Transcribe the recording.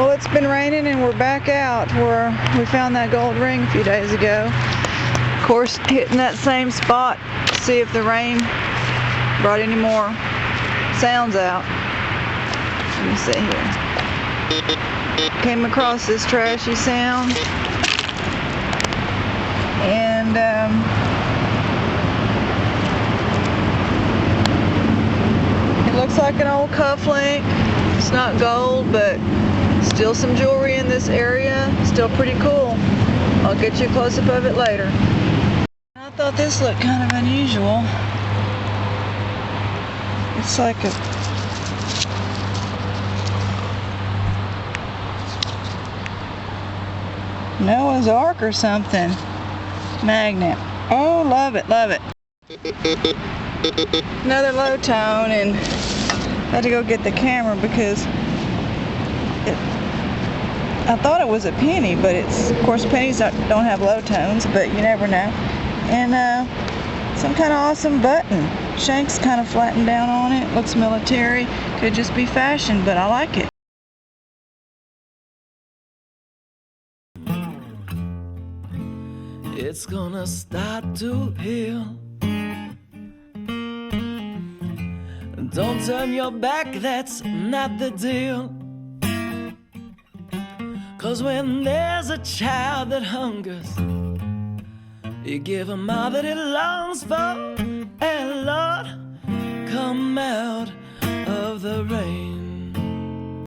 Well, it's been raining and we're back out where we found that gold ring a few days ago. Of course, hitting that same spot to see if the rain brought any more sounds out. Let me see here. Came across this trashy sound, and it looks like an old cufflink. It's not gold, but still some jewelry in this area. Still pretty cool. I'll get you a close-up of it later. I thought this looked kind of unusual. It's like a Noah's Ark or something. Magnet. Oh, love it, love it. Another low tone, and I had to go get the camera because I thought it was a penny, but it's, of course, pennies don't have low tones, but you never know. And some kind of awesome button. Shank's kind of flattened down on it. Looks military. Could just be fashion, but I like it. It's gonna start to heal. Don't turn your back, that's not the deal. 'Cause when there's a child that hungers, you give him all that he longs for. And Lord, come out of the rain.